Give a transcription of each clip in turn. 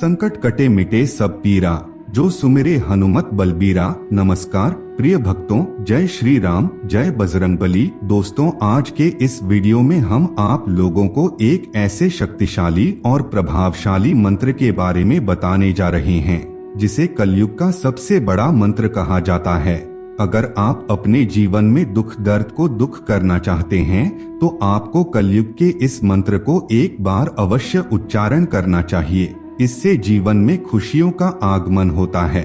संकट कटे मिटे सब पीरा, जो सुमिरे हनुमत बलबीरा। नमस्कार प्रिय भक्तों, जय श्री राम, जय बजरंगबली। दोस्तों, आज के इस वीडियो में हम आप लोगों को एक ऐसे शक्तिशाली और प्रभावशाली मंत्र के बारे में बताने जा रहे हैं जिसे कलयुग का सबसे बड़ा मंत्र कहा जाता है। अगर आप अपने जीवन में दुख दर्द को दुख करना चाहते हैं तो आपको कलयुग के इस मंत्र को एक बार अवश्य उच्चारण करना चाहिए। इससे जीवन में खुशियों का आगमन होता है।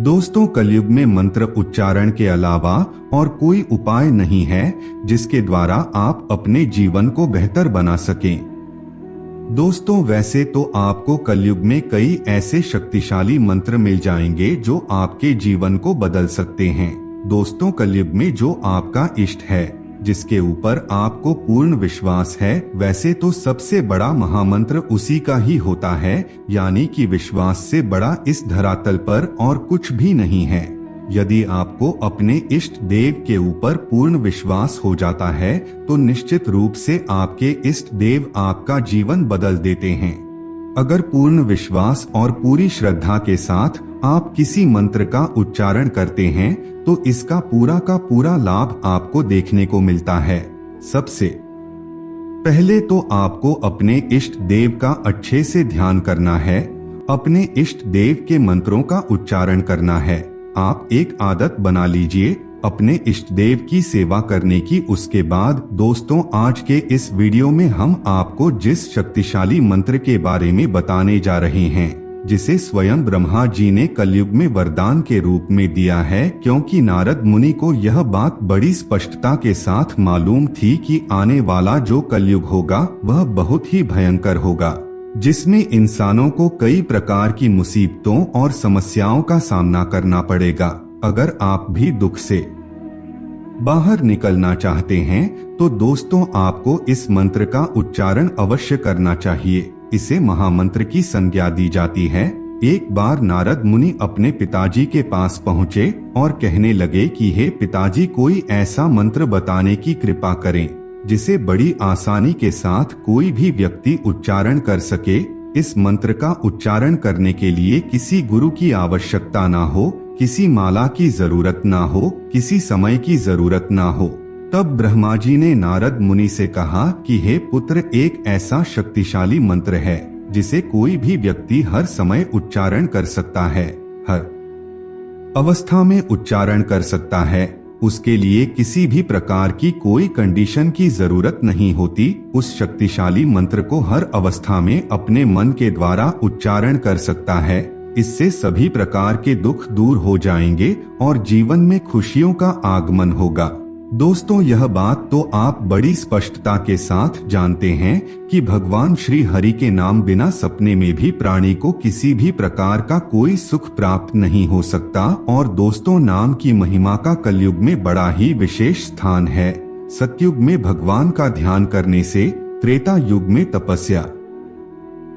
दोस्तों, कलयुग में मंत्र उच्चारण के अलावा और कोई उपाय नहीं है जिसके द्वारा आप अपने जीवन को बेहतर बना सकें। दोस्तों, वैसे तो आपको कलयुग में कई ऐसे शक्तिशाली मंत्र मिल जाएंगे जो आपके जीवन को बदल सकते हैं। दोस्तों, कलयुग में जो आपका इष्ट है, जिसके ऊपर आपको पूर्ण विश्वास है, वैसे तो सबसे बड़ा महामंत्र उसी का ही होता है, यानी कि विश्वास से बड़ा इस धरातल पर और कुछ भी नहीं है। यदि आपको अपने इष्ट देव के ऊपर पूर्ण विश्वास हो जाता है तो निश्चित रूप से आपके इष्ट देव आपका जीवन बदल देते हैं। अगर पूर्ण विश्वास और पूरी श्रद्धा के साथ आप किसी मंत्र का उच्चारण करते हैं तो इसका पूरा का पूरा लाभ आपको देखने को मिलता है। सबसे पहले तो आपको अपने इष्ट देव का अच्छे से ध्यान करना है। अपने इष्ट देव के मंत्रों का उच्चारण करना है। आप एक आदत बना लीजिए अपने इष्ट देव की सेवा करने की। उसके बाद दोस्तों, आज के इस वीडियो में हम आपको जिस शक्तिशाली मंत्र के बारे में बताने जा रहे हैं, जिसे स्वयं ब्रह्मा जी ने कलयुग में वरदान के रूप में दिया है, क्योंकि नारद मुनि को यह बात बड़ी स्पष्टता के साथ मालूम थी कि आने वाला जो कलयुग होगा वह बहुत ही भयंकर होगा, जिसमें इंसानों को कई प्रकार की मुसीबतों और समस्याओं का सामना करना पड़ेगा। अगर आप भी दुख से बाहर निकलना चाहते हैं तो दोस्तों, आपको इस मंत्र का उच्चारण अवश्य करना चाहिए। इसे महामंत्र की संज्ञा दी जाती है। एक बार नारद मुनि अपने पिताजी के पास पहुँचे और कहने लगे कि हे पिताजी, कोई ऐसा मंत्र बताने की कृपा करें जिसे बड़ी आसानी के साथ कोई भी व्यक्ति उच्चारण कर सके। इस मंत्र का उच्चारण करने के लिए किसी गुरु की आवश्यकता ना हो, किसी माला की जरूरत ना हो, किसी समय की जरूरत ना हो। तब ब्रह्मा जी ने नारद मुनि से कहा कि हे पुत्र, एक ऐसा शक्तिशाली मंत्र है जिसे कोई भी व्यक्ति हर समय उच्चारण कर सकता है, हर अवस्था में उच्चारण कर सकता है। उसके लिए किसी भी प्रकार की कोई कंडीशन की जरूरत नहीं होती। उस शक्तिशाली मंत्र को हर अवस्था में अपने मन के द्वारा उच्चारण कर सकता है। इससे सभी प्रकार के दुख दूर हो जाएंगे और जीवन में खुशियों का आगमन होगा। दोस्तों, यह बात तो आप बड़ी स्पष्टता के साथ जानते हैं कि भगवान श्री हरि के नाम बिना सपने में भी प्राणी को किसी भी प्रकार का कोई सुख प्राप्त नहीं हो सकता। और दोस्तों, नाम की महिमा का कलयुग में बड़ा ही विशेष स्थान है। सतयुग में भगवान का ध्यान करने से, त्रेता युग में तपस्या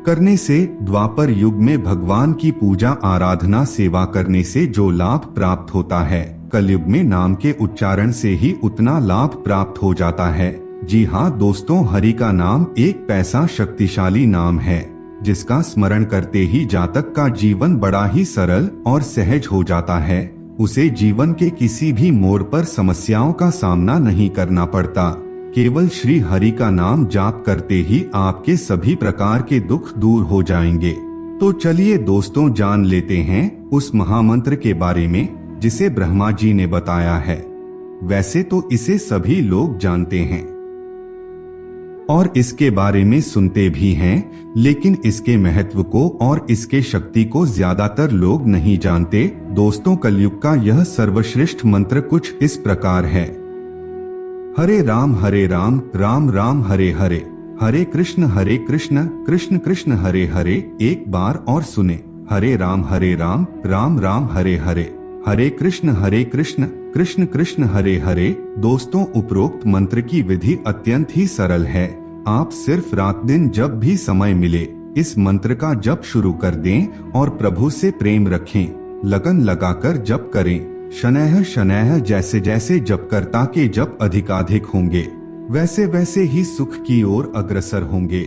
करने से, द्वापर युग में भगवान की पूजा आराधना सेवा करने से जो लाभ प्राप्त होता है, कलयुग में नाम के उच्चारण से ही उतना लाभ प्राप्त हो जाता है। जी हाँ दोस्तों, हरि का नाम एक पैसा शक्तिशाली नाम है जिसका स्मरण करते ही जातक का जीवन बड़ा ही सरल और सहज हो जाता है। उसे जीवन के किसी भी मोड़ पर समस्याओं का सामना नहीं करना पड़ता। केवल श्री हरि का नाम जाप करते ही आपके सभी प्रकार के दुख दूर हो जाएंगे। तो चलिए दोस्तों, जान लेते हैं उस महामंत्र के बारे में जिसे ब्रह्मा जी ने बताया है। वैसे तो इसे सभी लोग जानते हैं और इसके बारे में सुनते भी हैं, लेकिन इसके महत्व को और इसके शक्ति को ज्यादातर लोग नहीं जानते। दोस्तों, कलयुग का यह सर्वश्रेष्ठ मंत्र कुछ इस प्रकार है। हरे राम राम राम हरे हरे, हरे कृष्ण कृष्ण कृष्ण हरे हरे। एक बार और सुने, हरे राम राम राम हरे हरे, हरे कृष्ण कृष्ण कृष्ण हरे हरे। दोस्तों, उपरोक्त मंत्र की विधि अत्यंत ही सरल है। आप सिर्फ रात दिन जब भी समय मिले इस मंत्र का जप शुरू कर दें और प्रभु से प्रेम रखें। लगन लगाकर जप करें। शनैः शनैः जैसे जैसे जपकर्ता के जप अधिकाधिक होंगे, वैसे वैसे ही सुख की ओर अग्रसर होंगे।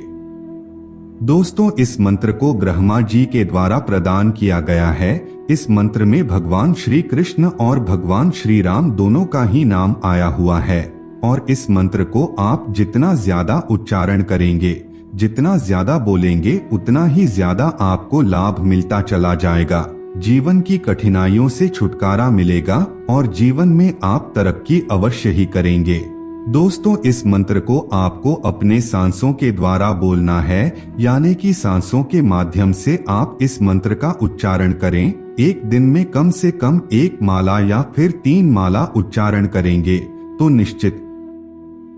दोस्तों, इस मंत्र को ब्रह्मा जी के द्वारा प्रदान किया गया है। इस मंत्र में भगवान श्री कृष्ण और भगवान श्री राम दोनों का ही नाम आया हुआ है और इस मंत्र को आप जितना ज्यादा उच्चारण करेंगे, जितना ज्यादा बोलेंगे, उतना ही ज्यादा आपको लाभ मिलता चला जाएगा। जीवन की कठिनाइयों से छुटकारा मिलेगा और जीवन में आप तरक्की अवश्य ही करेंगे। दोस्तों, इस मंत्र को आपको अपने सांसों के द्वारा बोलना है, यानी कि सांसों के माध्यम से आप इस मंत्र का उच्चारण करें। एक दिन में कम से कम 1 माला या फिर 3 माला उच्चारण करेंगे तो निश्चित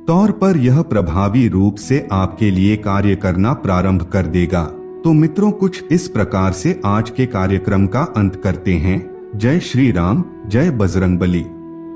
तौर पर यह प्रभावी रूप से आपके लिए कार्य करना प्रारंभ कर देगा। तो मित्रों, कुछ इस प्रकार से आज के कार्यक्रम का अंत करते हैं। जय श्री राम, जय बजरंगबली।